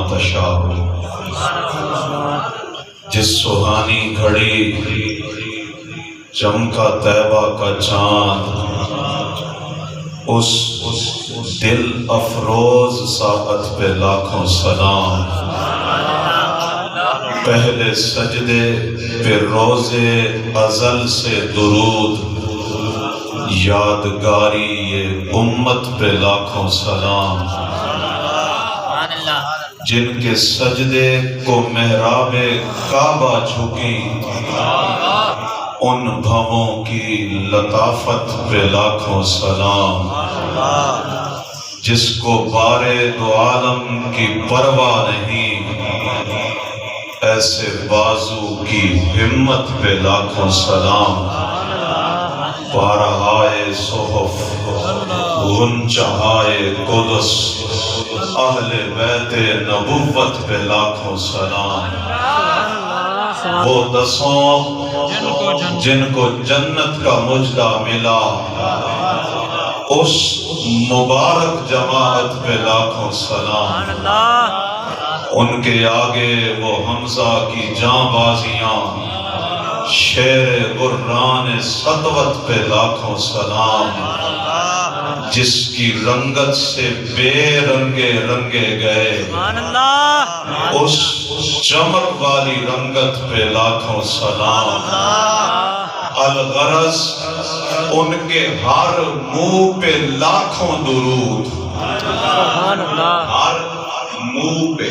تشاء۔ جس سہانی گھڑی چمکا طیبہ کا چاند، اس دل افروز ساعت پہ لاکھوں سلام۔ پہلے سجدے پہ روزے ازل سے درود، یادگاری یہ امت پہ لاکھوں سلام۔ جن کے سجدے کو محراب کعبہ جھکی، ان بھووں کی لطافت پہ لاکھوں سلام۔ جس کو بارے دو عالم کی پرواہ نہیں، ایسے بازو کی ہمت پہ لاکھوں سلام۔ پارہائے صحف غنچہائے قدس، اہل بیت نبوت پہ لاکھوں سلام۔ وہ دسوں جن کو جنت کا مجدہ ملا، اس مبارک جماعت پہ لاکھوں سلام۔ ان کے آگے وہ حمزہ کی جاں بازیاں، شیر قرآن سطوت پہ لاکھوں سلام۔ جس کی رنگت سے بے رنگے رنگے گئے، اس چمک والی رنگت پہ لاکھوں سلام۔ الغرض ان کے ہر منہ پہ لاکھوں درود، ہر منہ پہ،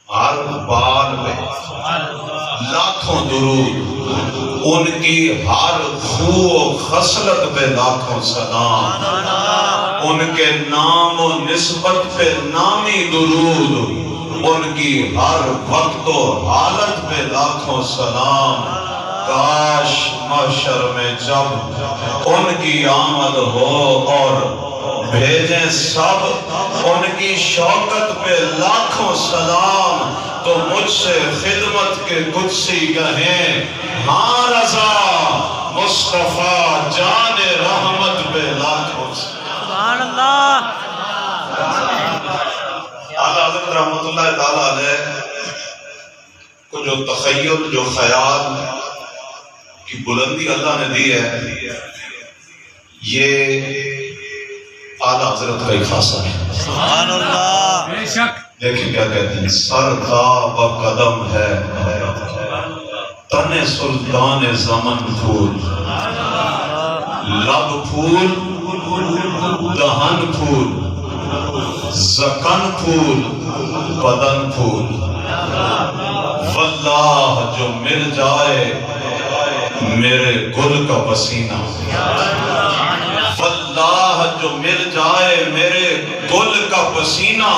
ہر بال پہ لاکھوں درود، ان کی ہر خو و خصلت پہ لاکھوں سلام۔ ان کے نام و نسبت پہ نامی درود، ان کی ہر وقت و حالت پہ لاکھوں سلام۔ کاش محشر میں جب ان کی آمد ہو اور بھیجیں سب ان کی شوکت پہ لاکھوں سلام، تو مجھ سے خدمت کے قدسی کہیں، ہاں رضا مصطفیٰ جان رحمت پہ لاکھوں سبحان اللہ۔ اعلیٰ حضرت رحمت اللہ تعالیٰ علیہ کو جو تخیل، جو خیال کی بلندی اللہ نے دی ہے، یہ اعلیٰ حضرت کا ہی خاصہ ہے۔ سبحان اللہ۔ بے شک۔ دیکھیں کیا کہتے ہیں، سر تاب قدم ہے تن سلطان زمن پھول، لب پھول دہن پھول، زکن پھول بدن پھول۔ واللہ جو مل جائے میرے گل کا پسینہ، واللہ جو مل جائے میرے گل کا پسینہ،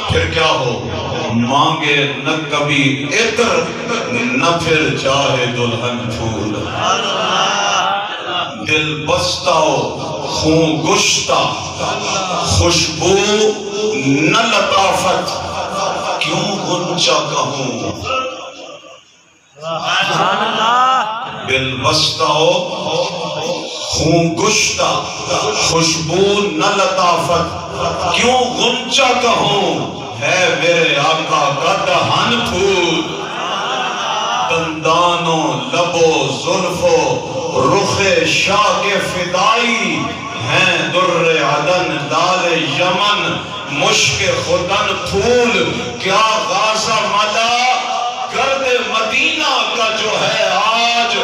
پھر کیا ہو مانگے نہ کبھی عطر نہ پھر چاہے دلہن پھول۔ دل بستہ و خون گشتہ خوشبو نہ لطافت، کیوں غنچہ کہوں۔ دل بستہ و خون گشتہ خوشبو نہ لطافت، کیوں غنچہ کہوں، ہے میرے آقا کا دہن پھول۔ دندانوں لبو زلفو رخ شاہ کے فدائی، ہیں در عدن لال یمن مشک خدن پھول۔ کیا غازہ ملا گرد مدینہ کا جو ہے آج،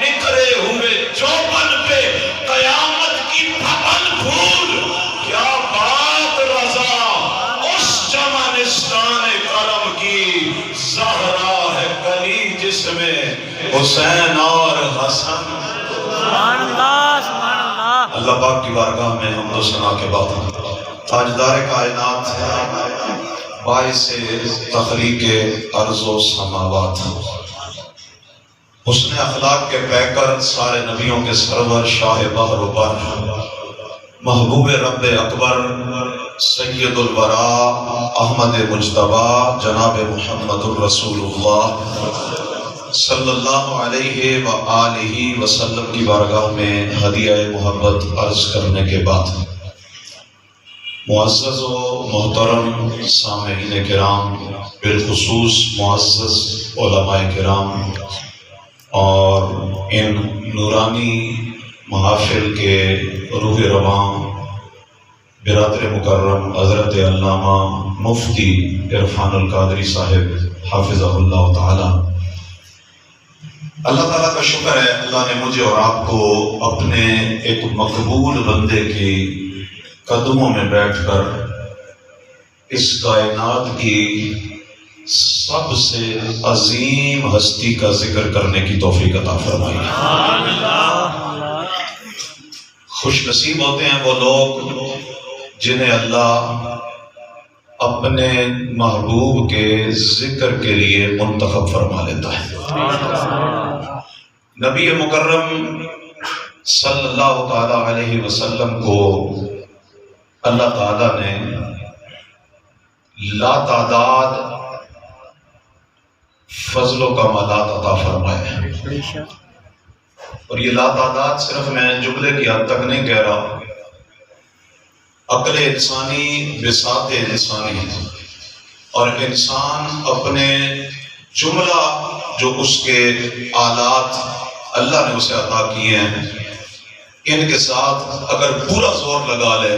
نکھرے ہوئے چوبن پہ قیامت کی بھون پھول۔ کیا بات رضا اس چمنستان کرم کی، زہرا ہے کلی جس میں حسین اور حسن۔ سبحان اللہ سبحان اللہ۔ اللہ پاک کی بارگاہ میں حمد و ثنا کے بعد تاجدار کائنات باعث تخلیق ارض و سماوات، حسن اخلاق کے پیکر سارے نبیوں کے سرور شاہ بحر و بر، محبوب رب اکبر سید الورا احمد مجتبی جناب محمد الرسول اللہ صلی اللہ علیہ وآلہ وسلم کی بارگاہ میں ہدیہ محبت عرض کرنے کے بعد معزز و محترم سامعین کرام، بالخصوص معزز علماء کرام اور ان نورانی محافل کے روح رواں برادر مکرم حضرت علامہ مفتی عرفان القادری صاحب حافظہ اللہ تعالی، اللہ تعالیٰ کا شکر ہے، اللہ نے مجھے اور آپ کو اپنے ایک مقبول بندے کی قدموں میں بیٹھ کر اس کائنات کی سب سے عظیم ہستی کا ذکر کرنے کی توفیق عطا فرمائی۔ خوش نصیب ہوتے ہیں وہ لوگ جنہیں اللہ اپنے محبوب کے ذکر کے لیے منتخب فرما لیتا ہے۔ نبی مکرم صلی اللہ تعالی علیہ وسلم کو اللہ تعالیٰ نے لا تعداد فضل و کمالات عطا فرمائے ہیں، اور یہ لا تعداد صرف میں جملے کی حد تک نہیں کہہ رہا، عقل انسانی بساط انسانی ہے، اور انسان اپنے جملہ جو اس کے آلات اللہ نے اسے عطا کیے ہیں، ان کے ساتھ اگر پورا زور لگا لے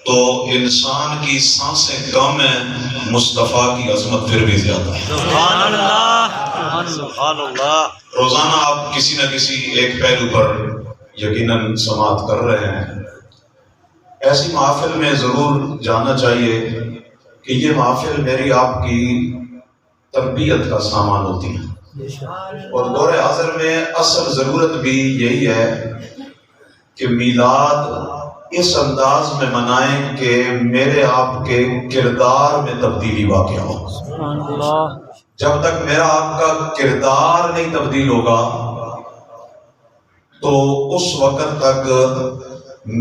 تو انسان کی سانسیں کم ہیں، مصطفیٰ کی عظمت پھر بھی زیادہ ہے۔ سبحان اللہ، سبحان اللہ۔ روزانہ آپ کسی نہ کسی ایک پہلو پر یقیناً سماعت کر رہے ہیں۔ ایسی محافل میں ضرور جاننا چاہیے کہ یہ محافل میری آپ کی تربیت کا سامان ہوتی ہے، اور دور حاضر میں اصل ضرورت بھی یہی ہے کہ میلاد اس انداز میں منائیں کہ میرے آپ کے کردار میں تبدیلی واقع ہو۔ جب تک میرا آپ کا کردار نہیں تبدیل ہوگا تو اس وقت تک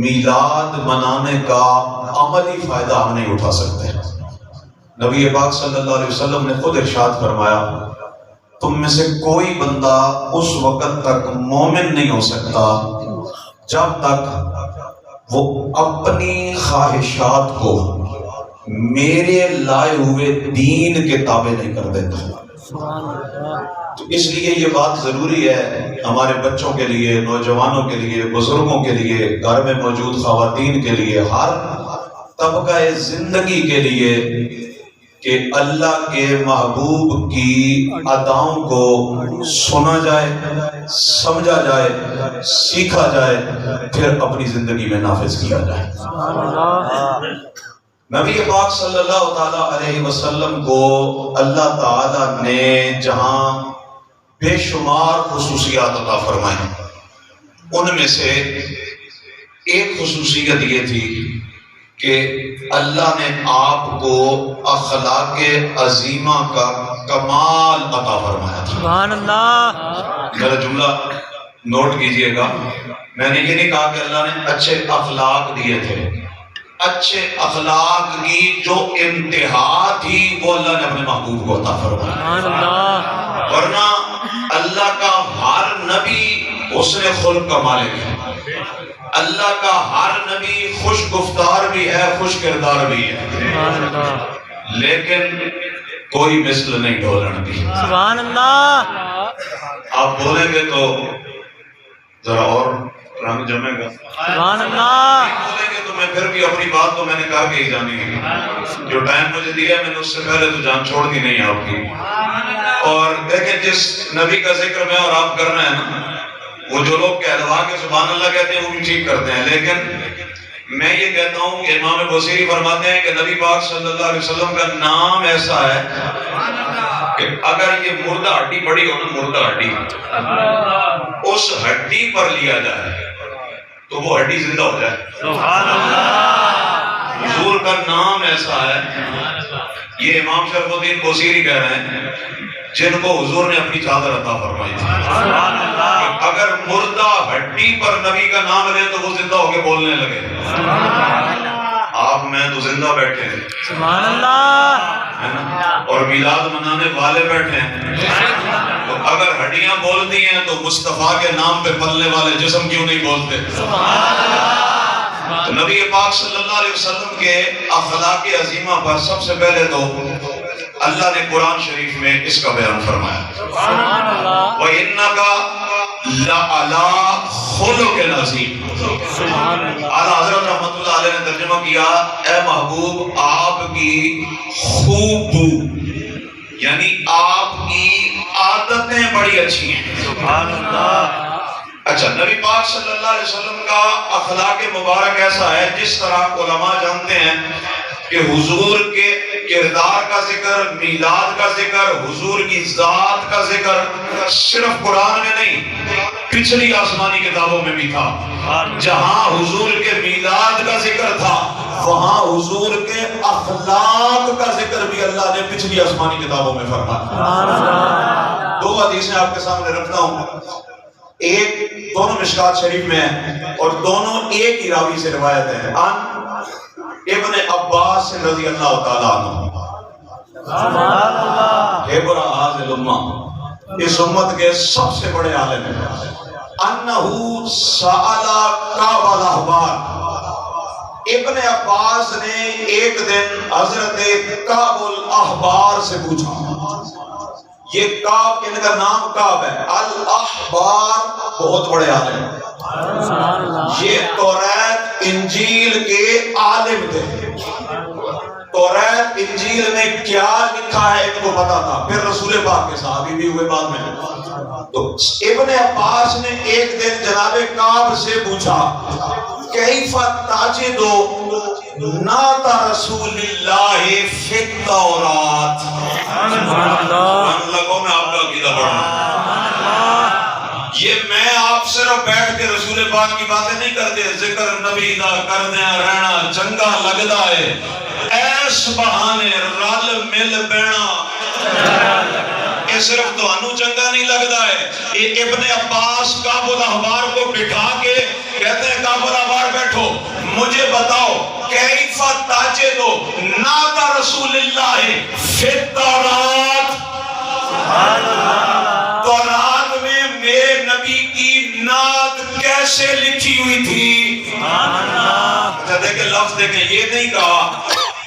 میلاد منانے کا عملی فائدہ ہم نہیں اٹھا سکتے۔ نبی پاک صلی اللہ علیہ وسلم نے خود ارشاد فرمایا، تم میں سے کوئی بندہ اس وقت تک مومن نہیں ہو سکتا جب تک وہ اپنی خواہشات کو میرے لائے ہوئے دین کے تابع نہیں کر دیتا۔ تو اس لیے یہ بات ضروری ہے ہمارے بچوں کے لیے، نوجوانوں کے لیے، بزرگوں کے لیے، گھر میں موجود خواتین کے لیے، ہر طبقہ زندگی کے لیے کہ اللہ کے محبوب کی اداؤں کو سنا جائے، سمجھا جائے، سیکھا جائے، پھر اپنی زندگی میں نافذ کیا جائے۔ نبی پاک صلی اللہ تعالی علیہ وسلم کو اللہ تعالی نے جہاں بے شمار خصوصیات عطا فرمائیں، ان میں سے ایک خصوصیت یہ تھی کہ اللہ نے آپ کو اخلاق عظیمہ کا کمال عطا فرمایا تھا۔ سبحان اللہ۔ میرا جملہ نوٹ کیجئے گا، میں نے یہ نہیں کہا کہ اللہ نے اچھے اخلاق دیے تھے، اچھے اخلاق کی جو انتہا تھی وہ اللہ نے اپنے محبوب کو عطا فرمایا۔ سبحان اللہ۔ ورنہ اللہ کا ہر نبی اس نے خلق کا مالک ہے، اللہ کا ہر نبی خوش گفتار بھی ہے، خوش کردار بھی ہے، لیکن کوئی مثل نہیں ڈھولن کی۔ سبحان اللہ۔ آپ بولیں گے تو ذرا اور رنگ جمے گا، سبحان اللہ۔ بولیں گے تو میں پھر بھی اپنی بات تو میں نے کہا کہ ہی جانی ہے، جو ٹائم مجھے دیا میں نے اس سے پہلے تو جان چھوڑ دی نہیں آپ کی۔ اور دیکھیں جس نبی کا ذکر میں اور آپ کرنا ہے نا، وہ جو لوگ کہلوا کے سبحان اللہ کہتے ہیں وہ بھی ٹھیک کرتے ہیں، لیکن میں یہ کہتا ہوں کہ امام بصیری فرماتے ہیں کہ نبی پاک صلی اللہ علیہ وسلم کا نام ایسا ہے کہ اگر یہ مردہ ہڈی پڑی ہو نا، مردہ ہڈی، اس ہڈی پر لیا جائے تو وہ ہڈی زندہ ہو جائے۔ سبحان اللہ۔ حضور کا نام ایسا ہے، یہ امام شرف الدین بصیری کہہ رہے ہیں جن کو حضور نے اپنی چادر عطا فرمائی تھی۔ سبحان اللہ۔ اگر مردہ ہڈی پر نبی کا نام لے تو وہ زندہ ہو کے بولنے لگے۔ آپ میں تو زندہ بیٹھے ہیں، سبحان اللہ۔ اور میلاد منانے والے بیٹھے ہیں، تو اگر ہڈیاں بولتی ہیں تو مصطفیٰ کے نام پہ پلنے والے جسم کیوں نہیں بولتے؟ تو نبی پاک صلی اللہ علیہ وسلم کے اخلاق عظیمہ پر سب سے پہلے تو اللہ نے قرآن شریف میں اس کا بیان فرمایا، وَإِنَّكَ لَعَلَىٰ خُلُقٍ عَظِيمٍ۔ اعلیٰ حضرت رحمت اللہ علیہ نے ترجمہ کیا، اے محبوب آپ کی خوب بو، یعنی آپ کی عادتیں بڑی اچھی ہیں۔ سبحان اللہ۔ اچھا، نبی پاک صلی اللہ علیہ وسلم کا اخلاق مبارک ایسا ہے جس طرح علماء جانتے ہیں کہ حضور کے کردار کا ذکر، میلاد کا ذکر، حضور کی ذات کا ذکر صرف قرآن میں نہیں، پچھلی آسمانی کتابوں میں بھی تھا۔ جہاں حضور کے میلاد کا ذکر تھا وہاں حضور کے اخلاق کا ذکر بھی اللہ نے پچھلی آسمانی کتابوں میں فرمایا۔ دو حدیثیں آپ کے سامنے رکھتا ہوں، ایک دونوں مشکات شریف میں ہیں اور دونوں ایک ہی راوی سے روایت ہے، عن ابن عباس رضی اللہ تعالیٰ عنہ۔ حبر حاضر الامہ، اس امت کے سب سے بڑے عالم ہیں۔ انہو سأل کعب الاحبار، ابن عباس نے ایک دن حضرت کعب الاحبار سے پوچھا۔ یہ کعب، ان کا نام کعب ہے، الاحبار بہت بڑے عالم ہیں، یہ توریت انجیل کے عالم تھے۔ توریت انجیل میں کیا لکھا ہے ان کو پتا تھا، پھر رسول پاک کے صحابی بھی ہوئے بعد میں۔ تو ابن عباس نے ایک دن جناب کعب سے پوچھا، کیف تجد نعت رسول اللہ فی التوراۃ۔ لگوں میں آپ کا عقیدہ پڑھنا، یہ میں آپ صرف بیٹھ کے رسول پاک کی باتیں نہیں کرتے، ذکر نبی دا کرنے رہنا چنگا لگدا ہے، ایس بہانے رل مل بینا یہ صرف تو انو چنگا نہیں لگدا ہے۔ یہ ابن عباس کعب الاحبار کو بٹھا کے کہتے ہیں، کعب الاحبار بیٹھو، مجھے بتاؤ کیف تجد نعت رسول اللہ فی التوراۃ۔ تورات میں میرے نبی کی نعت کیسے لکھی ہوئی تھی؟ اچھا دیکھیں، لفظ دیکھیں، یہ نہیں کہا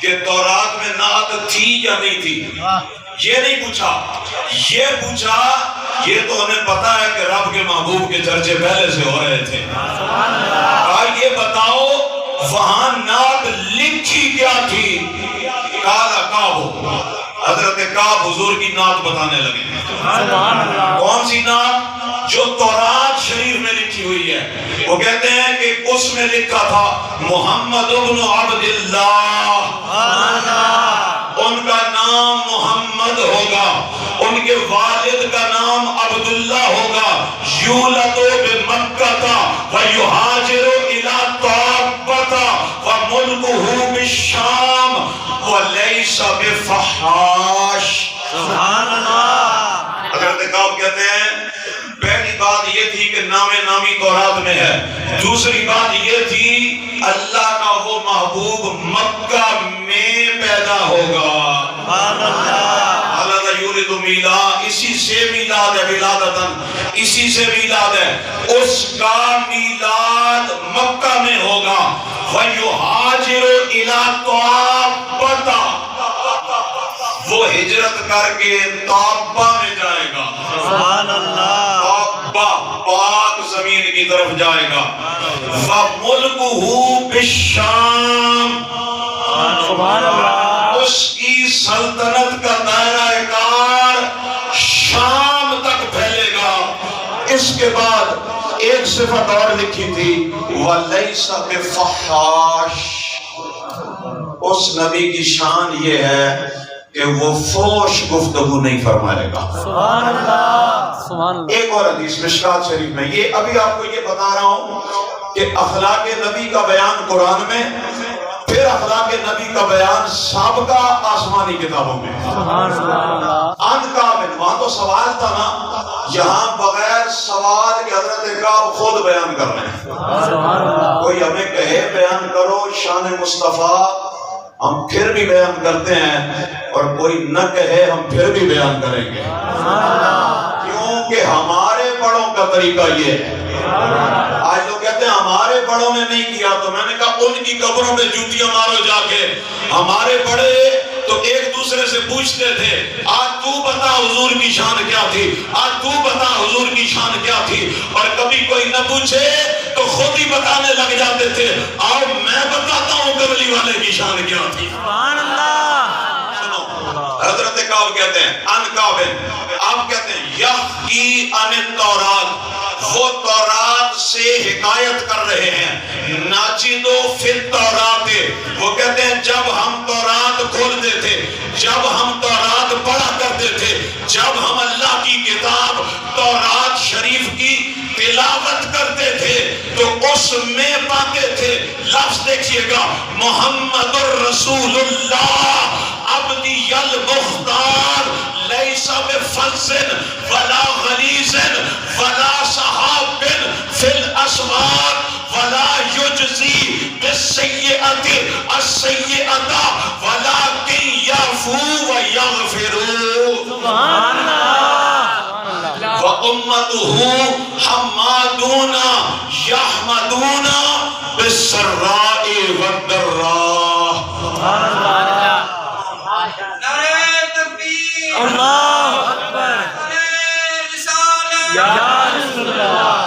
کہ تورات میں نعت تھی یا نہیں تھی، یہ نہیں پوچھا، یہ پوچھا، یہ تو ہمیں پتا ہے کہ رب کے محبوب کے چرچے پہلے سے ہو رہے تھے، یہ بتاؤ وہاں نعت لکھی کیا تھی؟ کالا کعب، حضرت کعب حضور کی نعت بتانے لگے۔ کون سی نعت؟ جو تورات شریف میں لکھی ہوئی ہے۔ وہ کہتے ہیں کہ اس میں لکھا تھا محمد ابن عبداللہ، ان کا نام محمد ہوگا، ان کے والد کا نام عبداللہ ہوگا، یولد بمکہ ویہاجر الی طابہ وملکہ بالشام ولیس بفحاش۔ سبحان اللہ۔ حضرت کعب کہتے ہیں پہلی بات یہ تھی کہ نام نامی تورات میں ہے، دوسری بات یہ تھی اللہ کا وہ محبوب مکہ میں پیدا ہوگا۔ اللہ یولد میلا، اسی سے میلاد ہے، ولادتن اسی سے میلاد ہے، اس کا میلاد مکہ میں ہوگا۔ وَيُحَاجِرُ إِلَىٰ طَابَّةَ، وہ ہجرت کر کے طابہ میں جائے گا۔ سبحان اللہ۔ طابہ پاک زمین کی طرف جائے گا۔ وَمُلْكُهُ بِالشَّامِ، سبحان اللہ، اس کی سلطنت کا دائرہ کار شام تک پھیلے گا۔ اس کے بعد ایک صفت اور لکھی تھی، وَلَيْسَ بِفَحَّاشٍ، اس نبی کی شان یہ ہے کہ وہ فوش گفتگو نہیں فرمائے گا۔ سبحان اللہ، سبحان اللہ۔ ایک اور حدیث مشکات شریف میں، یہ ابھی آپ کو یہ بتا رہا ہوں کہ اخلاق نبی کا بیان قرآن میں، پھر اخلاق نبی کا بیان سابقہ آسمانی کتابوں میں۔ سبحان اللہ۔ عن کعب، وہاں تو سوال تھا نا، یہاں بغیر سوال کے حضرت کعب خود بیان کر رہے ہیں۔ سبحان اللہ۔ کوئی ہمیں کہے بیان کرو شان مصطفیٰ، ہم پھر بھی بیان کرتے ہیں، اور کوئی نہ کہے ہم پھر بھی بیان کریں گے، کیونکہ ہمارے بڑوں کا طریقہ یہ ہے۔ آج لوگ کہتے ہیں ہمارے بڑوں نے نہیں کیا، تو میں نے کہا ان کی قبروں میں جوتیاں مارو جا کے. ہمارے بڑے تو ایک دوسرے سے پوچھتے تھے آج تو بتا حضور کی شان کیا تھی, آج تو بتا حضور کی شان کیا تھی, اور کبھی کوئی نہ پوچھے تو خود ہی بتانے لگ جاتے تھے آؤ میں بتاتا ہوں کملی والے کی شان کیا تھی. سبحان اللہ. حضرت کعب کہتے ہیں ان کعبن, آپ کہتے ہیں یحکی عن التورات, وہ تورات سے حکایت کر رہے ہیں. ناچدو فی التورات, وہ کہتے ہیں جب ہم تورات کھولتے تھے, جب ہم تورات پڑھا کرتے تھے, جب ہم اللہ کی کتاب تورات شریف کی تلاوت کرتے تھے تو اس میں پاتے تھے لفظ دیکھیے گا محمد الرسول اللہ عبدی المختار لیس بفظ ولا غلیظ ولا صحاب فی الاسواق ولا یجزی بالسیئۃ السیئۃ ولکن یعفو ویغفر. سبحان اللہ. وَأُمَّتُهُ حَمَّادُونَ يَحْمَدُونَ بِالسَّرَّاءِ وَالضَّرَّاءِ. سبحان اللہ. نعرہ تکبیر. اللہ اکبر. نعرہ رسالت. یا رسول اللہ.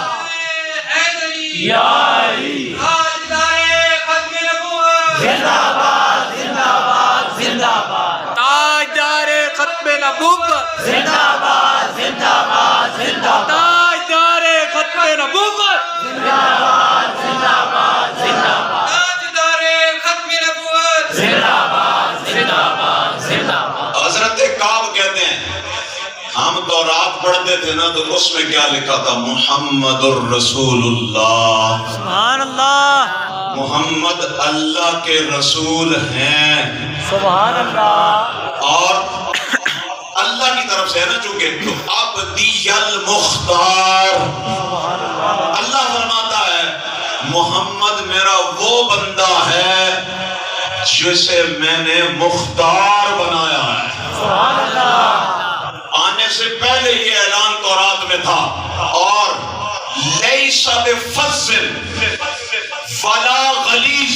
حیدری. یا علی. تاجدار ختم نبوت. زندہ باد زندہ باد زندہ باد. تاجدار ختم نبوت. زندہ باد زندہ باد زندہ باد. تاجدار ختم نبوت. زندہ باد زندہ باد زندہ باد. تاجدار ختم نبوت. زندہ باد زندہ باد زندہ باد. حضرت کعب کہتے ہیں ہم تورات پڑھتے تھے نا تو اس میں کیا لکھا تھا محمد الرسول اللہ, سبحان اللہ. محمد اللہ کے رسول ہیں. سبحان اللہ. اور اللہ کی طرف سے ہے نا چونکہ تو عبدی المختار, اللہ فرماتا ہے محمد میرا وہ بندہ ہے جسے میں نے مختار بنایا ہے. سبحان اللہ. آنے سے پہلے یہ اعلان تورات میں تھا. اور لیس بفظ ولا غلیظ,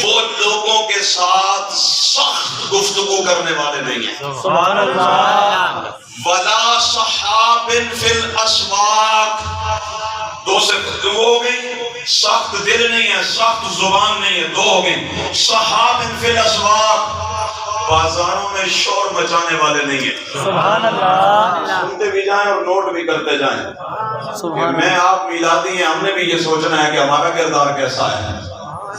وہ لوگوں کے ساتھ سخت گفتگو کرنے والے نہیں ہیں. سبحان اللہ. ولا صحاب فی الاسواق, دو سے دو ہو گئی, سخت دل نہیں ہے سخت زبان نہیں ہے, دو ہو گئی. صحاب فی الاسواق, بازاروں میں شور مچانے والے نہیں ہیں. سبحان اللہ. سنتے بھی جائیں اور نوٹ بھی کرتے جائیں کہ سبحان میں آپ میلادی ہیں, ہم نے بھی یہ سوچنا ہے کہ ہمارا کردار کیسا ہے.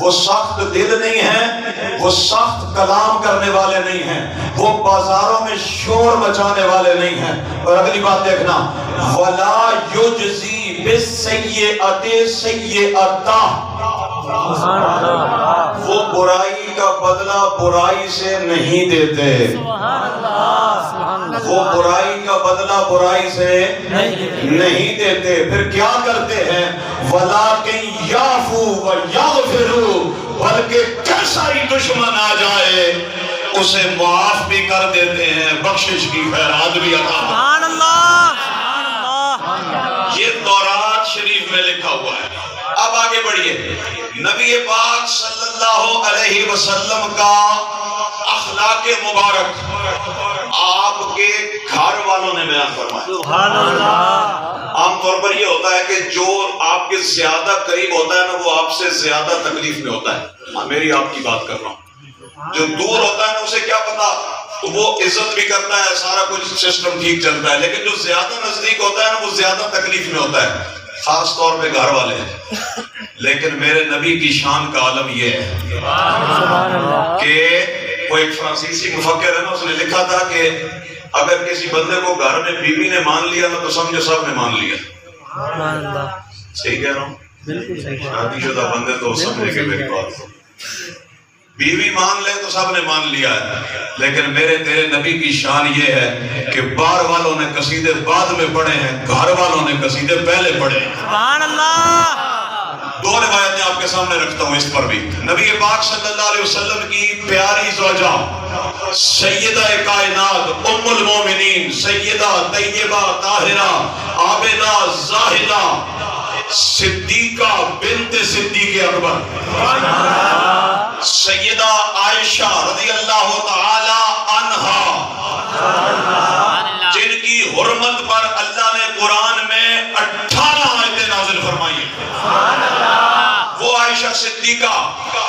وہ سخت دل نہیں ہیں, وہ سخت کلام کرنے والے نہیں ہیں, وہ بازاروں میں شور مچانے والے نہیں ہیں. اور اگلی بات دیکھنا وَلَا يُجْزِي بِالسَّيِّئَةِ سَيِّئَةً, سبحان اللہ. وہ برائی کا بدلہ برائی سے نہیں دیتے. سبحان اللہ. سبحان اللہ. وہ برائی کا بدلہ برائی سے نہیں دیتے. پھر کیا کرتے ہیں وَلَٰكِن يَعْفُوا وَيَغْفِرُوا, بلکہ کیسا ہی دشمن آ جائے اسے معاف بھی کر دیتے ہیں, بخشش کی خیرات بھی عطا. سبحان اللہ. سبحان اللہ. یہ تورات شریف میں لکھا ہوا ہے. اب آگے بڑھیے. نبی پاک صلی اللہ علیہ وسلم کا اخلاق مبارک آپ کے گھر والوں نے بیان فرمایا. سبحان اللہ. عام طور پر یہ ہوتا ہے کہ جو آپ کے زیادہ قریب ہوتا ہے نا وہ آپ سے زیادہ تکلیف میں ہوتا ہے. میری آپ کی بات کر رہا ہوں. جو دور ہوتا ہے نا اسے کیا پتا, تو وہ عزت بھی کرتا ہے, سارا کچھ سسٹم ٹھیک چلتا ہے. لیکن جو زیادہ نزدیک ہوتا ہے نا وہ زیادہ تکلیف میں ہوتا ہے, خاص طور پہ گھر والے. لیکن میرے نبی کی شان کا عالم یہ ہے سبحان اللہ. کہ وہ ایک فرانسیسی مفکر ہے نا, اس نے لکھا تھا کہ اگر کسی بندے کو گھر میں بیوی نے مان لیا نا تو سمجھو سب نے مان لیا. سبحان اللہ. صحیح کہہ رہا ہوں. بالکل صحیح. شادی شدہ بندے تو سمجھے کہ میری بات, بیوی مان لے تو سب نے مان لیا ہے. لیکن میرے تیرے نبی کی شان یہ ہے کہ بار والوں نے قصیدے بعد میں پڑھے ہیں, گھر والوں نے قصیدے پہلے پڑھے ہیں. سبحان اللہ. دو روایتیں آپ کے سامنے رکھتا ہوں اس پر بھی. نبی پاک صلی اللہ علیہ وسلم کی پیاری زوجہ سیدہ کائنات ام المومنین سیدہ طیبہ طاہرہ عابدہ زاہدہ صدیقہ بنت صدیق اکبر سیدہ عائشہ رضی اللہ تعالی عنہا، جن کی حرمت پر اللہ نے قرآن میں 18 آیتیں نازل فرمائی ہیں، وہ عائشہ صدیقہ،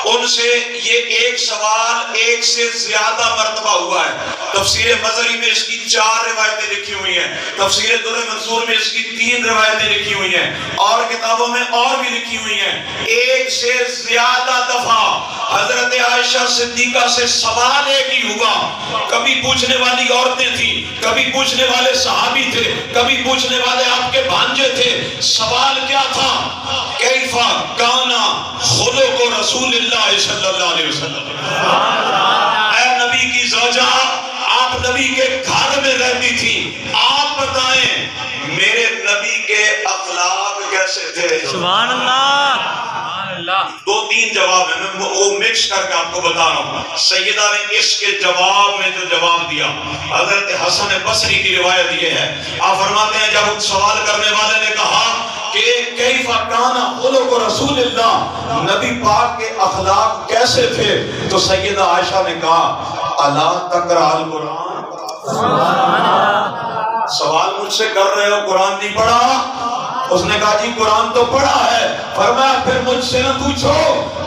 ان سے یہ ایک سوال ایک سے زیادہ مرتبہ ہوا ہے۔ تفسیر مظہری میں اس کی 4 روایتیں لکھی ہوئی ہیں، تفسیر در منصور میں اس کی 3 روایتیں لکھی ہوئی ہیں، اور کتابوں میں اور بھی لکھی ہوئی ہیں۔ ایک سے زیادہ دفعہ حضرت عائشہ صدیقہ سے سوال ایک ہی ہوا۔ کبھی پوچھنے والی عورتیں تھیں، کبھی پوچھنے والے صحابی تھے، کبھی پوچھنے والے آپ کے بھانجے تھے۔ سوال کیا تھا؟ کیف کان خلق رسول اللہ صلی اللہ علیہ وسلم، اے نبی کی زوجہ، آپ نبی کے گھر میں رہتی تھی، آپ بتائیں میرے نبی کے اخلاق کیسے تھے؟ سبحان اللہ۔ 2-3 جواب ہیں، میں وہ مکس کر کے آپ کو بتا رہا ہوں۔ سیدہ نے اس کے جواب میں جو جواب دیا، حضرت حسن بصری کی روایت یہ ہے، آپ فرماتے ہیں جب سوال کرنے والے نے کہا کہ کیف کان خلق رسول اللہ، نبی پاک کے اخلاق کیسے تھے، تو سیدہ عائشہ نے کہا الا تقرأ القرآن، سوال مجھ سے کر رہے ہو قرآن نہیں پڑھا؟ اس نے کہا جی قرآن تو پڑھا ہے۔ فرمایا پھر مجھ سے نہ پوچھو،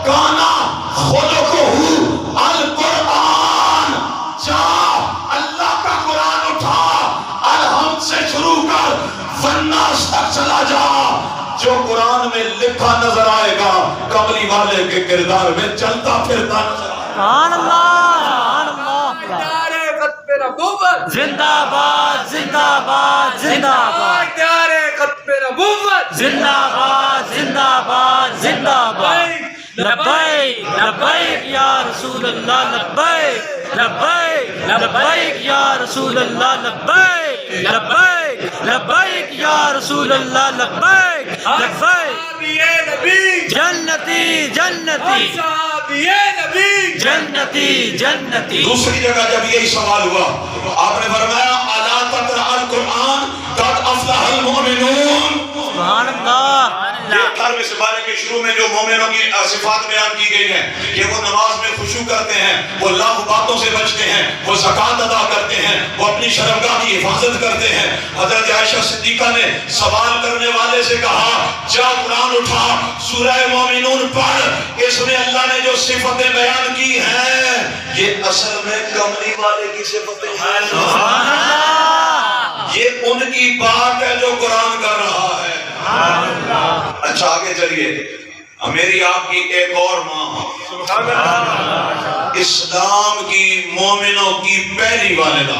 کانا خلقہ القرآن، جا اللہ کا قرآن اٹھا، الحمد سے شروع کر والناس تک چلا جا، جو قرآن میں لکھا نظر آئے گا کملی والے کے کردار میں چلتا پھرتا نظر آئے گا۔ سبحان اللہ، سبحان اللہ۔ پیارے ختم نبوت زندہ باد، زندہ باد، زندہ باد، پیارے ختم نبوت زندہ باد، زندہ باد، زندہ باد۔ لبیک لبیک یا رسول اللہ، لبیک لبیک لبیک یا رسول اللہ، لبیک لبیک لبیک یا رسول اللہ، لبیک لبیک نبی جنتی جنتی نبی جنتی جنتی۔ دوسری جگہ جب یہی سوال ہوا، آپ نے فرمایا الا تقرأ القرآن قد افلح المؤمنون۔ سبحان اللہ۔ یہ 18ویں سپارے کے شروع میں جو مومنوں کی صفات بیان کی گئی ہیں کہ وہ نماز میں خشوع کرتے ہیں، وہ لاغ باتوں سے بچتے ہیں، وہ زکوٰۃ ادا کرتے ہیں، وہ اپنی شرمگاہ کی حفاظت کرتے ہیں۔ حضرت عائشہ صدیقہ نے سوال کرنے والے سے کہا جا قرآن اٹھا، سورہ مومنون پڑھ، اس میں اللہ نے جو صفتیں بیان کی ہیں یہ اصل میں کملی والے کی صفتیں ہیں۔ سبحان اللہ۔ یہ ان کی بات ہے جو قرآن کر رہا ہے۔ اچھا آگے چلیے، میری آپ کی ایک اور ماں، اسلام کی مومنوں کی پہلی والدہ،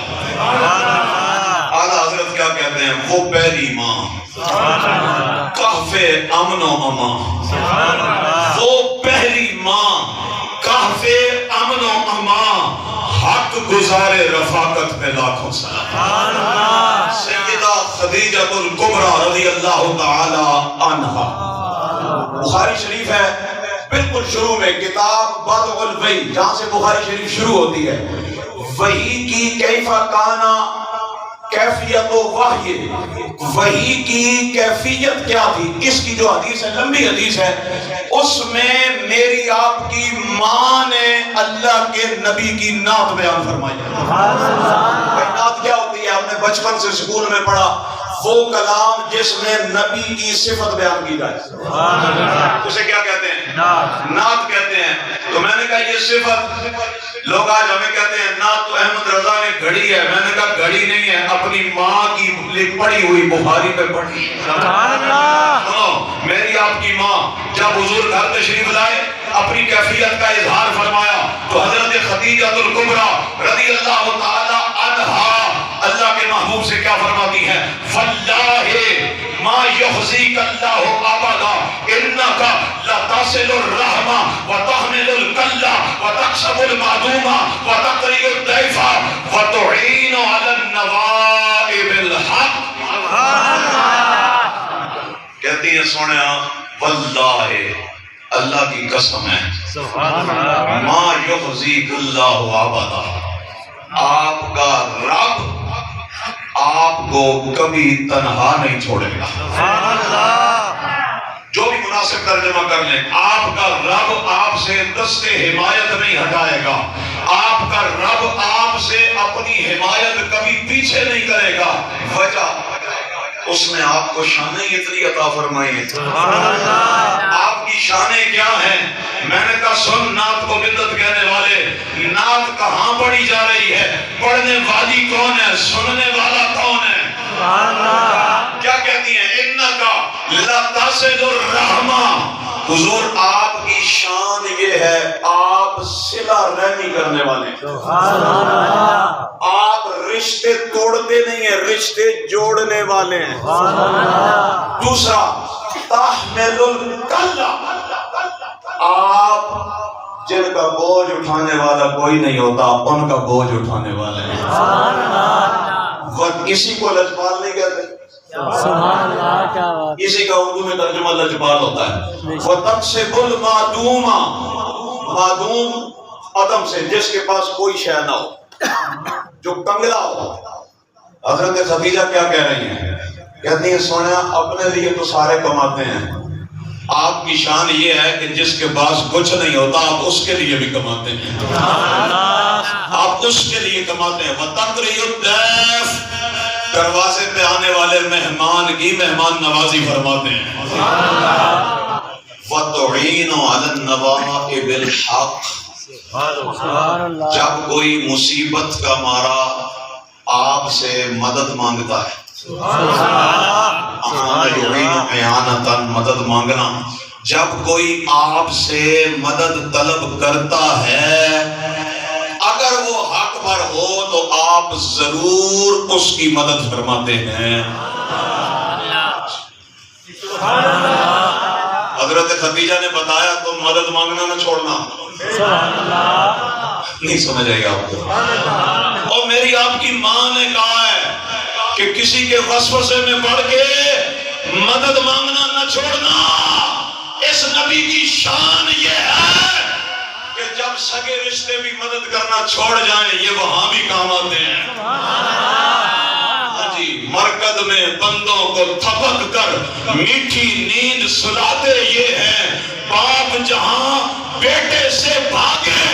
اعلیٰ حضرت کیا کہتے ہیں، وہ پہلی ماں، کہف امن و امان، وہ پہلی ماں، کہف امن و امان، حق گزار رفاقت میں لاکھوں سلام، سیدہ خدیجہ الکبریٰ رضی اللہ تعالی عنہا۔ بخاری شریف ہے بالکل شروع میں کتاب بدء الوحی، جہاں سے بخاری شریف شروع ہوتی ہے، وحی کی کیف کانا، کیفیت و وحی، وحی کی کیفیت کیا تھی، اس کی جو حدیث ہے لمبی حدیث ہے، اس میں میری آپ کی ماں نے اللہ کے نبی کی نعت بیان فرمائی ہے۔ نعت کیا ہوتی ہے؟ ہم نے بچپن سے اسکول میں پڑھا، وہ کلام جس میں نبی کی صفت بیان کی جائے، اسے کیا کہتے ہیں؟ نعت کہتے ہیں۔ تو میں نے کہا یہ صفت، لوگ آج ہمیں کہتے ہیں نعت تو احمد رضا نے گھڑی ہے، میں نے کہا گھڑی نہیں ہے، اپنی ماں کی پڑھی ہوئی بخاری پہ پڑھی ہے۔ میری آپ کی ماں جب حضور گھر تشریف لائے، اپنی کیفیت کا اظہار فرمایا تو حضرت خدیجہ الکبریٰ رضی اللہ تعالی عنہا اللہ کے محبوب سے کیا فرماتی ہیں؟ واللہ ما یخزیک اللہ ابدا انک لتصل الرحم وتحمل الکل وتکسب المعدوم وتقری الضیف وتعین علی النوائب الحق۔ کہتی ہیں سونے واللہ اللہ کی قسم ہے، ما یخزیک اللہ ابدا، آپ کا رب آپ کو کبھی تنہا نہیں چھوڑے گا۔ جو بھی مناسب ترجمہ کر لیں، آپ کا رب آپ سے دست حمایت نہیں ہٹائے گا، آپ کا رب آپ سے اپنی حمایت کبھی پیچھے نہیں کرے گا۔ وجہ اس نے آپ کو شانیں اتنی عطا فرمائی ہیں۔ آپ کی شانیں کیا ہیں؟ میں نے کہا سن نعت کو بدعت کہنے والے، نعت کہاں پڑھی جا رہی ہے؟ پڑھنے والی کون ہے؟ سننے والا کون ہے؟ کیا کہتی ہیں؟ انکا لتصل الرحمہ، حضور آپ کی شان یہ ہے آپ صلہ رحمی کرنے والے ہیں، آپ رشتے توڑتے نہیں ہیں، رشتے جوڑنے والے ہیں۔ دوسرا تحمل الکل، آپ جن کا بوجھ اٹھانے والا کوئی نہیں ہوتا ان کا بوجھ اٹھانے والے ہیں۔ کسی کو لجپال نہیں کہتے، اسی کا اردو میں ترجمہ لجپال ہوتا ہے۔ وَتَقْسِبُ الْمَعْدُومَ، معدوم عدم سے، جس کے پاس کوئی شے نہ ہو، جو کنگلا ہو۔ حضرت خدیجہ کیا کہہ رہی ہیں؟ کہتی ہیں سونا اپنے لیے تو سارے کماتے ہیں، آپ کی شان یہ ہے کہ جس کے پاس کچھ نہیں ہوتا آپ اس کے لیے بھی کماتے ہیں، آپ اس کے لیے کماتے ہیں۔ وَتَقْرِيُ الضَّيْفَ، دروازے پہ آنے والے مہمان کی مہمان نوازی فرماتے ہیں۔ وَتُعِينُ عَلَى النَّوَائِبِ الْحَقِّ، جب کوئی مصیبت کا مارا آپ سے مدد مانگتا ہے، مدد مانگنا، جب کوئی آپ سے مدد طلب کرتا ہے اگر وہ حق پر ہو تو آپ ضرور اس کی مدد فرماتے ہیں۔ حضرت خدیجہ نے بتایا تم مدد مانگنا نہ چھوڑنا، نہیں سمجھ آئی آپ کو؟ اور میری آپ کی ماں نے کہا ہے کہ کسی کے وسوسے میں پڑ کے مدد مانگنا نہ چھوڑنا۔ اس نبی کی شان یہ ہے کہ جب سگے رشتے بھی مدد کرنا چھوڑ جائیں یہ وہاں بھی کام آتے ہیں۔ ہاں جی، مرکز میں بندوں کو تھپک کر میٹھی نیند سلاتے یہ ہیں، باپ جہاں بیٹے سے بھاگے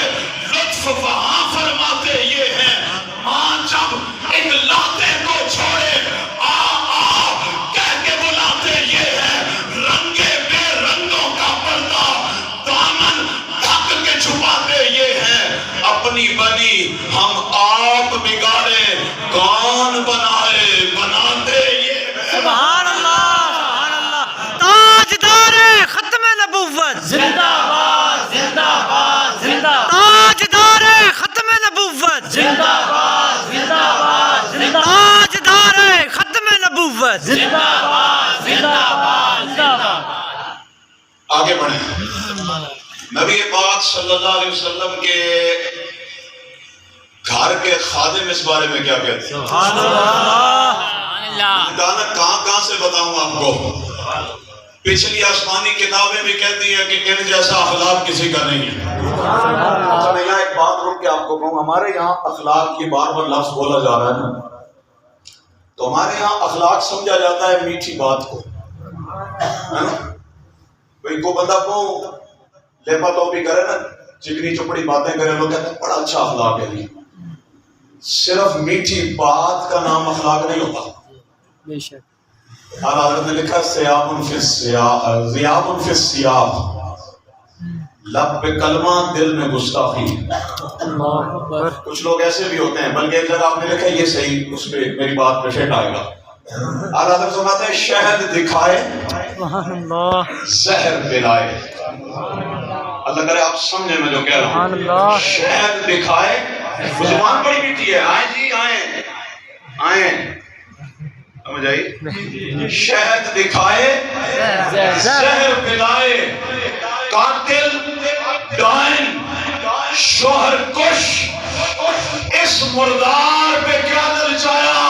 لطف وہاں فرماتے یہ ہیں، ماں جب ایک لاتے کو چھوڑے آ آ کہہ کے بلاتے یہ ہیں، رنگے بے رنگوں کا پردہ دامن ڈھک کے چھپاتے یہ ہیں، اپنی بنی ہم آپ بگاڑے کون بنائے بناتے یہ ہیں۔ سبحان اللہ، سبحان اللہ، تاجدار ختم نبوت زندہ باد، زندہ باد، زندہ باد، تاجدار ختم نبوت زندہ باد، زندہ باد، زندہ باد، تاجدار ختم نبوت زندہ باد، زندہ باد، زندہ باد۔ آگے بڑھیں۔ نبی پاک صلی اللہ علیہ وسلم کے گھر کے خادم اس بارے میں کیا کہتے ہیں؟ سبحان اللہ، کہاں کہاں سے بتاؤں آپ کو؟ پچھلی آسمانی کتابیں بھی کہتی ہیں کہ ان جیسا اخلاق کسی کا نہیں ہے۔ اچھا میں یہاں ایک بات رک کے آپ کو کہوں، ہمارے یہاں اخلاق کی بار بار لفظ بولا جا رہا ہے نا، تو ہمارے یہاں اخلاق سمجھا جاتا ہے میٹھی بات کو، بھئی کو بندہ کو لیپا توپی کرے نا، چکنی چپڑی باتیں کرے، لوگ کہتے ہیں بڑا اچھا اخلاق ہے جی۔ صرف میٹھی بات کا نام اخلاق نہیں ہوتا۔ بے شک اعلیٰ حضرت نے لکھا سیاب فی السیاب، لب پہ کلمہ دل میں گستاخی۔ اللہ اکبر۔ کچھ لوگ ایسے بھی ہوتے ہیں، بلکہ ایک جگہ آپ نے لکھا یہ صحیح، اس پہ میری بات پہ شیٹ آئے گا۔ اعلیٰ حضرت فرماتے ہیں شہد دکھائے سبحان اللہ، زہر پلائے۔ اللہ کرے آپ سمجھے میں جو کہہ رہا سبحان ہوں۔ اللہ۔ شہد دکھائے، زبان بڑی میٹھی ہے، آئیں جی آئیں آئیں، سمجھ آئی؟ شہد دکھائے زہر پلائے، قاتل ڈائن شوہر کش، اس مردار پہ کیا دل چایا؟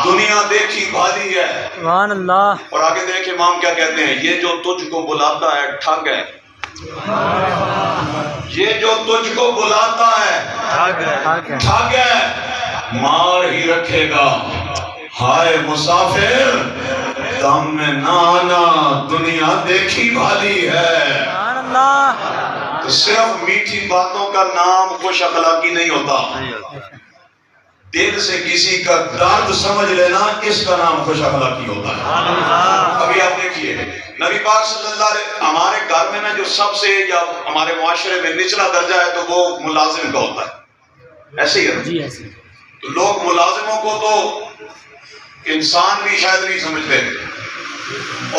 دنیا دیکھی بھالی ہے۔ سبحان اللہ۔ اور آگے دیکھ امام کیا کہتے ہیں، یہ جو تجھ کو بلاتا ہے ٹھگ ہے، یہ جو تجھ کو بلاتا ہے ٹھگ ہے، مار ہی رکھے گا۔ ہائے مسافر دم میں نہ آنا، دنیا دیکھی بھالی ہے۔ سبحان اللہ، تو صرف میٹھی باتوں کا نام خوش اخلاقی نہیں ہوتا، دل سے کسی کا درد سمجھ لینا اس کا نام خوش اخلاقی ہوتا ہے۔ ابھی آپ دیکھیے نبی پاک صلی اللہ علیہ، ہمارے گھر میں نا جو سب سے یا ہمارے معاشرے میں نچلا درجہ ہے تو وہ ملازم کا ہوتا ہے، ایسے ہی ہے جی ایسے تو لوگ ملازموں کو تو انسان بھی شاید نہیں سمجھتے،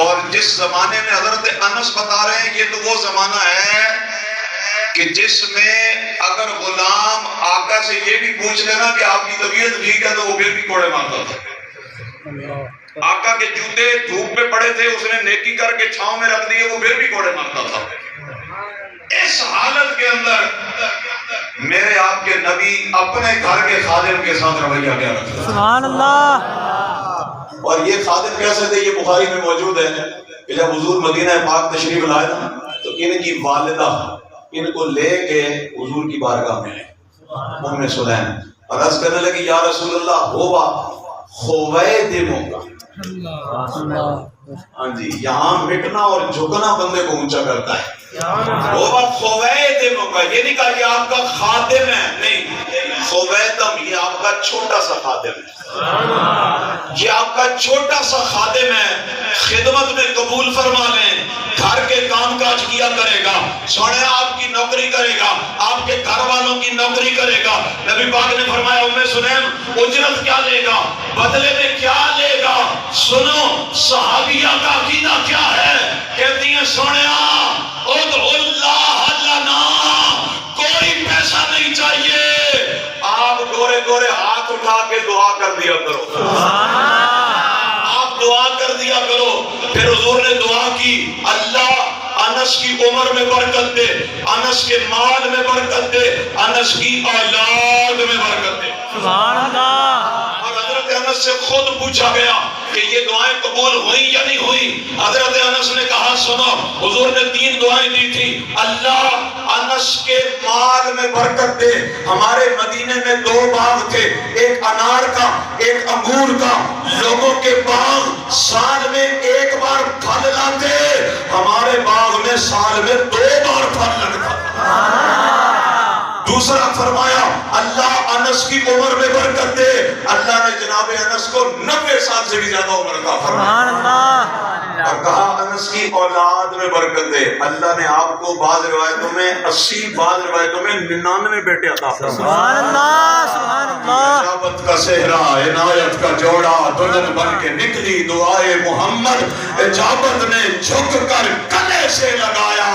اور جس زمانے میں حضرت انس بتا رہے ہیں یہ تو وہ زمانہ ہے کہ جس میں اگر غلام آقا سے یہ بھی پوچھ لینا کہ آپ کی طبیعت ٹھیک ہے تو وہ پھر بھی کوڑے مارتا تھا۔ آقا کے جوتے دھوپ پہ پڑے تھے، اس نے نیکی کر کے چھاؤں میں رکھ دیے، وہ پھر بھی کوڑے مارتا تھا۔ اس حالت کے اندر میرے آپ کے نبی اپنے گھر کے خادم کے ساتھ رویہ کیا رکھتے؟ سبحان اللہ، اور یہ خادم کیسے تھے؟ یہ بخاری میں موجود ہے کہ جب حضور مدینہ پاک تشریف لائے نا تو ان کی والدہ ان کو لے کے حضور کی بارگاہ میں آئے، ام سلیم، اور عرض کرنے لگی یا رسول اللہ ہوا خویدموں کا، ہاں جی یہاں مٹنا اور جھکنا بندے کو اونچا کرتا ہے، ہوا خویدموں کا، یہ نہیں کہا یہ آپ کا خادم ہے، نہیں، خویدم یہ آپ کا چھوٹا سا خادم ہے، یہ آپ کا چھوٹا سا خادم ہے، خدمت میں قبول فرما لیں، گھر کے کام کاج کیا کرے گا، سونے آپ کی نوکری کرے گا، آپ کے گھر والوں کی نوکری کرے گا۔ نبی پاک نے فرمایا ام سلیم اجرت کیا لے گا، بدلے میں کیا لے گا؟ سنو صحابیہ کا عقیدہ کیا ہے، کہتی ہیں سونیا ادعو اللہ لنا، کوئی پیسہ نہیں چاہیے، آپ گورے گورے ہاتھ اٹھا کے دعا کر دیا کرو، آپ دعا کر دیا کرو۔ پھر حضور نے دعا کی اللہ انس کی عمر میں برکت دے، انس کے مال میں برکت دے، انس کی اولاد میں برکت دے۔ سبحان اللہ، اور حضرت انس سے خود پوچھا گیا کہ یہ دعائیں قبول ہوئیں یا نہیں ہوئیں؟ حضرت انس نے کہا سنو، حضور نے 3 دعائیں دی تھی، اللہ انس کے مال میں برکت دے۔ ہمارے مدینے میں 2 باغ تھے، ایک انار کا ایک انگور کا، لوگوں کے باغ سال میں 1 بار پھل لاتے، ہمارے باغ میں سال میں 2 بار پھل لگتا۔ دوسرا فرمایا اللہ انس کی عمر میں برکت دے، اللہ نے جناب انس کو 90 سال سے بھی زیادہ عمر کا فرمایا، اور کہا انس کی اولاد میں برکت دے، اللہ نے آپ کو بعض روایتوں میں 80 بعض روایتوں میں 99 بیٹے عطا فرمائے۔ سبحان اللہ، سبحان اللہ، اجابت کا صحرا عنایت کا جوڑا دلہن بن کے نکلی دعائے محمد، اجابت نے جھک کر گلے سے لگایا،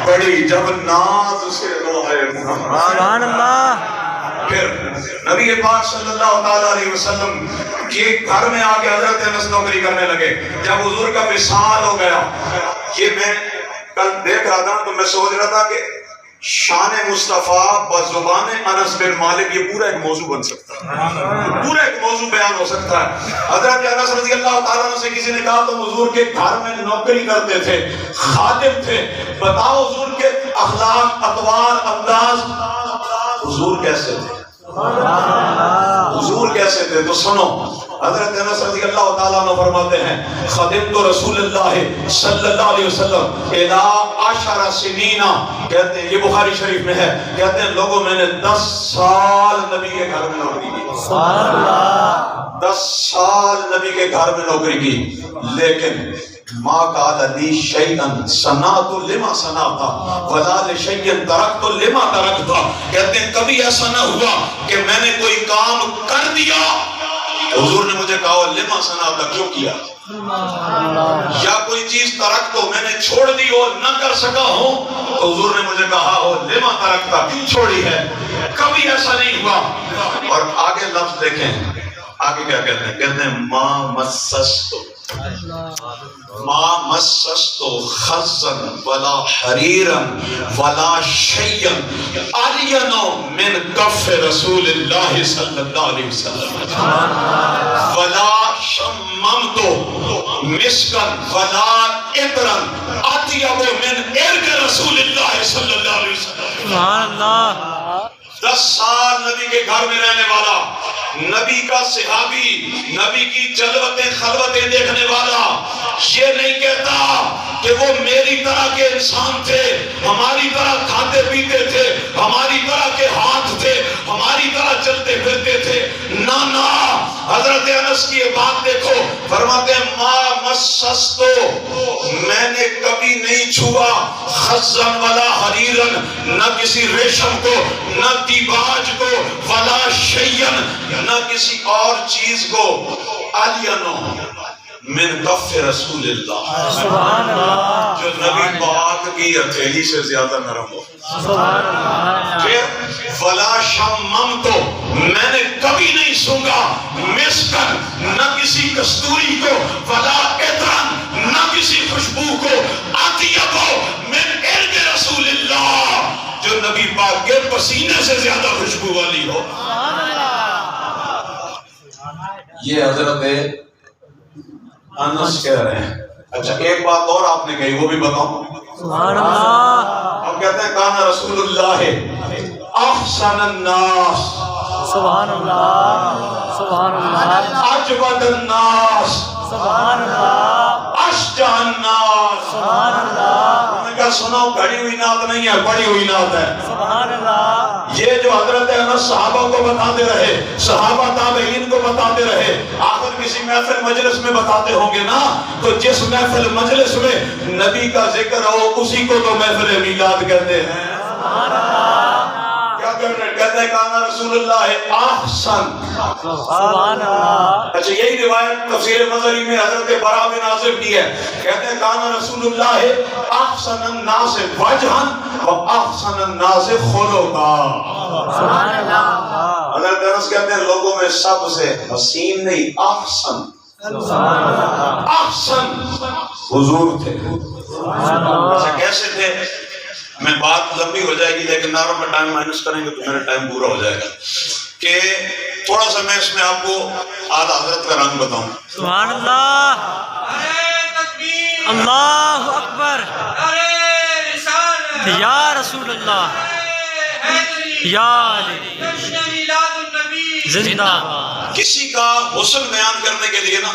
بڑی جب ناز سے دعائے محمد۔ سبحان اللہ، پھر نبی پاک صلی اللہ تعالیٰ علیہ وسلم کے گھر میں آ کے حضرت انس نوکری کرنے لگے۔ جب حضور کا وصال ہو گیا، یہ میں کل دیکھ رہا تھا تو میں سوچ رہا تھا کہ شان مصطفیٰ بزبان انس بن مالک یہ پورا ایک موضوع بن سکتا ہے، پورا ایک موضوع بیان ہو سکتا ہے۔ حضرت انس رضی اللہ تعالیٰ عنہ سے کسی نے کہا تم حضور کے گھر میں نوکری کرتے تھے، خادم تھے، بتاؤ حضور کے اخلاق، اطوار، انداز، حضور کیسے تھے، حضور کیسے تھے؟ تو سنو، حضرت انس رضی اللہ تعالیٰ عنہ فرماتے ہیں خدمت رسول اللہ صلی اللہ علیہ وسلم الی 10 سنین، کہتے ہیں یہ بخاری شریف میں ہے، کہتے ہیں لوگوں میں نے 10 سال نبی کے گھر میں نوکری کی، 10 سال نبی کے گھر میں نوکری کی، لیکن ما قال لی شیئا صنعت لما صنعت ولا لشیء ترکت لما ترکت، کہتے ہیں کبھی ایسا نہ ہوا کہ میں نے کوئی کام کر دیا حضور نے مجھے کہا لما صنعت کیوں کیا، یا کوئی چیز ترک تو میں نے چھوڑ دی اور نہ کر سکا ہوں تو حضور نے مجھے کہا ہو لما ترکتا کیوں چھوڑی ہے، کبھی ایسا نہیں ہوا۔ اور آگے لفظ دیکھیں آگے کیا کہتے ہیں، کہتے ہیں ما مسست خزا ولا حریرا ولا شیئا الین من کف رسول اللہ صلی اللہ علیہ وسلم ولا شممت مسکا ولا عطرا اطیب من عرق رسول اللہ صلی اللہ علیہ وسلم۔ 10 سال نبی کے گھر میں رہنے والا نبی کا صحابی، نبی کی جلوتیں خلوتیں دیکھنے والا یہ نہیں کہتا کہ وہ میری طرح کے انسان تھے، ہماری طرح کھاتے پیتے تھے، ہماری طرح کے ہاتھ تھے، ہماری طرح چلتے پھرتے تھے، نہ نہ۔ حضرت انس کی یہ بات دیکھو، فرماتے ہیں ما مسستو، میں نے کبھی نہیں چھوا خزن ولا حریرن، نہ کسی ریشم کو، نہ دیباج کو، ولا شیئن، نہ کسی اور چیز کو، الینو من کف رسول اللہ، سبحان اللہ، جو نبی پاک کی ہتھیلی سے زیادہ نرم ہو۔ سبحان اللہ، پھر ولا شممتو، میں نے کبھی نہیں سونگا مسکن، نہ کسی کستوری کو، ولا عطرن، نہ کسی خوشبو کو، اطیبو من عرق رسول اللہ، جو نبی پاک کے پسینے سے زیادہ خوشبو والی ہو۔ یہ حضرت انس کہہ رہے ہیں۔ اچھا ایک بات اور آپ نے کہی، وہ بھی بتاؤں۔ سبحان اللہ، اب کہتے ہیں کانا رسول اللہ احسن الناس، سبحان اللہ، سبحان اللہ، اجود الناس، سبحان اللہ، اشجع الناس۔ سبحان اللہ، انہوں نے کہا سنو گھڑی ہوئی نعت نہیں ہے، پڑھی ہوئی نعت ہے۔ سبحان اللہ، یہ جو حضرت انس صحابہ کو بتاتے رہے، صحابہ تابعین کو بتاتے رہے، آخر کسی محفل مجلس میں بتاتے ہوں گے نا، تو جس محفل مجلس میں نبی کا ذکر ہو اسی کو تو محفل میلاد کہتے ہیں۔ سبحان اللہ، کیا کہتے ہیں کانا رسول اللہ احسن۔ سبحان اللہ، اچھا یہی روایت تفسیر مظہری میں حضرت براء بن عازب کی ہے، کہتے ہیں کانا رسول اللہ احسن الناس وجہا و احسن الناس خلقا۔ سبحان اللہ، حضرت انس کہتے ہیں لوگوں میں سب سے حسین نہیں احسن، احسن حضور تھے۔ اچھا کیسے تھے؟ میں بات لمبی ہو جائے گی لیکن ناروں میں ٹائم مائنس کریں گے تو میرا ٹائم پورا ہو جائے گا، کہ تھوڑا سا میں اس میں آپ کو اعلیٰ حضرت کا رنگ بتاؤں۔ سبحان اللہ، اللہ اکبر، یا رسول اللہ، یا علی، زندہ باد۔ کسی کا حسن بیان کرنے کے لیے نا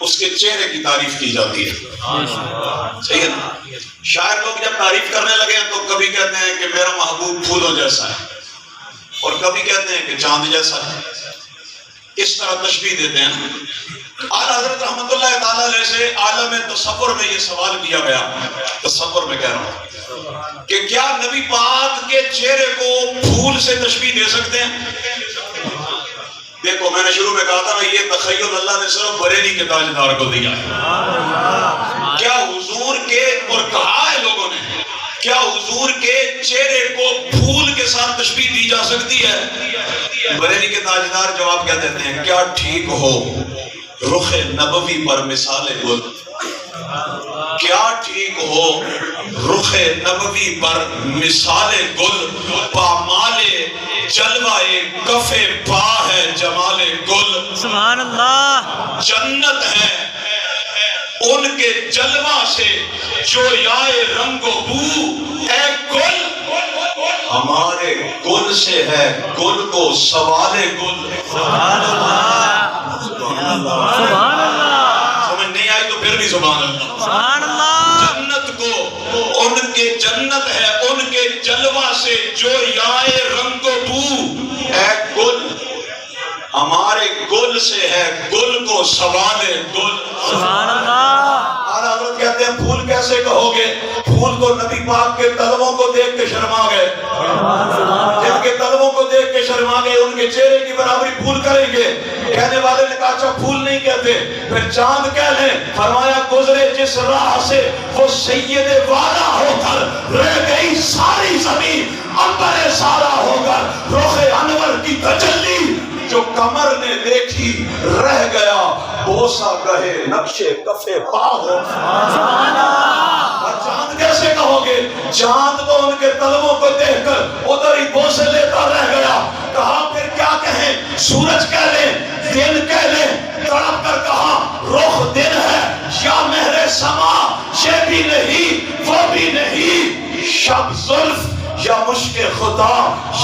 اس کے چہرے کی تعریف کی جاتی ہے، صحیح ہے نا؟ شاعر لوگ جب تعریف کرنے لگے ہیں تو کبھی کہتے ہیں کہ میرا محبوب پھولوں جیسا ہے، اور کبھی کہتے ہیں کہ چاند جیسا ہے، اس طرح تشبیہ دیتے ہیں۔ اعلیٰ حضرت رحمت اللہ تعالیٰ علیہ سے عالم تصور میں یہ سوال کیا گیا، تصور میں کہہ رہا ہوں، کہ کیا نبی پاک کے چہرے کو پھول سے تشبیہ دے سکتے ہیں؟ دیکھو میں نے شروع میں کہا تھا نا یہ تخیل اللہ نے صرف بریلی کے تاجدار کو دیا ہے۔ کیا حضور کے، اور کہا ہے لوگوں نے، کیا حضور کے چہرے کو پھول کے ساتھ تشبیہ دی جا سکتی ہے؟ بریلی کے تاجدار جواب کیا دیتے ہیں، کیا ٹھیک ہو رخ نبوی پر مثال گل، کیا ٹھیک ہو رخ نبوی پر مثال گل، پامال جلوہ کف پا ہے جمال گل۔ سبحان اللہ، جنت ہے ان کے جلوہ سے جو یائے رنگ و بو، اے گل ہمارے گل سے ہے گل کو سوال گل۔ سبحان اللہ، سبحان اللہ، سمجھ نہیں آئی تو پھر بھی سبحان اللہ۔ سبحان اللہ، جنت کو ان کے جنت ہے ان کے جلوہ سے جو یائے رنگ و بو، اے گل ہمارے گل سے ہے گل کو سوال گل۔ سبحان اللہ، اعلیٰ حضرت کہتے ہیں پھول کیسے کہو گے؟ پھول تو نبی پاک کے طلبوں کو دیکھ کے شرما گئے، جن کے طلبوں کو دیکھ کے شرما گئے ان کے چہرے کی برابری پھول کریں گے؟ کہنے والے نے کہا اچھا پھول نہیں کہتے پھر چاند کہہ لیں، فرمایا گزرے جس راہ سے وہ سید والا ہو کر رہ گئی ساری زمین عنبر سارا ہو کر، رخ انور کی تجلی جو قمر نے دیکھی رہ گیا بوسا گہے نقشے کفے پا ہو۔ اور چاند کیسے کہو گے؟ چاند تو ان کے طلبوں کو دیکھ کر ادھر ہی بوسے لیتا رہ گیا۔ کہا پھر کیا کہیں؟ سورج کہہ لیں، دن کہہ لیں، تڑپ کر کہا رخ دن ہے یا مہر سما، یہ بھی نہیں وہ بھی نہیں، شب زلف یا مشک خدا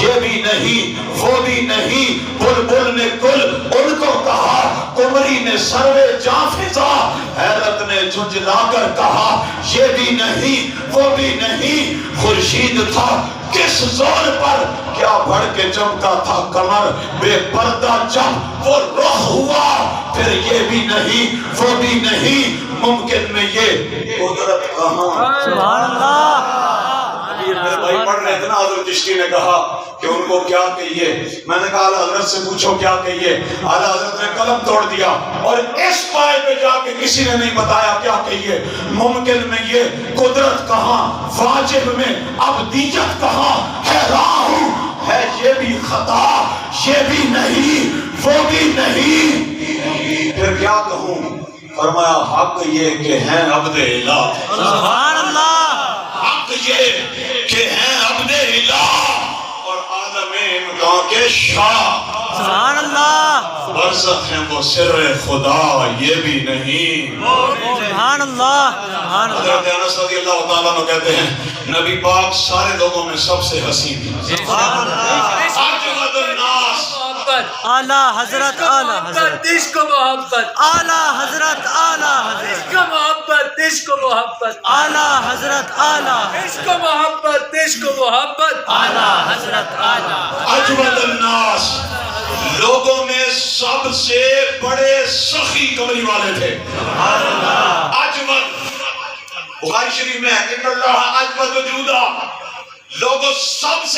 یہ بھی نہیں وہ بھی نہیں، بلبل نے گل ان کو کہا، قمری نے سروے جاں فضا، حیرت نے جھنجھلا کر کہا یہ بھی نہیں وہ بھی نہیں، خورشید تھا کس زور پر، کیا بڑھ کے چمکا تھا کمر، بے پردہ جب وہ رخ ہوا، پھر یہ بھی نہیں وہ بھی نہیں، ممکن میں یہ قدرت کہاں۔ سبحان اللہ۔ میرے بھائی پڑھ رہے تھے نا، حضرت چشتی نے کہا کہ ان کو کیا کہیے، میں نے کہا اعلیٰ حضرت سے پوچھو کیا کہیے، اعلیٰ حضرت نے قلم توڑ دیا اور اس پائے پہ جا کے کسی نے نہیں بتایا کیا کہیے، ممکن میں یہ قدرت کہاں، واجب میں ابدیت کہاں، حیران ہوں ہے یہ بھی خطا یہ بھی نہیں وہ بھی نہیں، پھر کیا کہوں، فرمایا حق یہ کہ ہیں عبد الہ، سبحان اللہ۔ حق یہ کہ ہیں عبد الہ اور عالم امکان کے شاہ، سبحان اللہ۔ برزخ ہیں وہ سر خدا یہ بھی نہیں۔ سبحان اللہ۔ سبحان اللہ۔ حضرت انس رضی اللہ تعالیٰ عنہ کہتے ہیں نبی پاک سارے لوگوں میں سب سے حسین، اجود الناس، اعلیٰ حضرت، اعلیٰ حضرت، عشق و محبت، اعلیٰ حضرت، اعلیٰ حضرت، عشق و محبت، عشق و محبت، اعلیٰ حضرت، اعلیٰ عشق و محبت، عشق و محبت، اعلیٰ حضرت، اعلیٰ اجود الناس، لوگوں میں سب سے بڑے سخی کمری والے تھے، اجود، بخاری شریف میں ہے ان اللہ اجود وجودا، لوگوں سب سے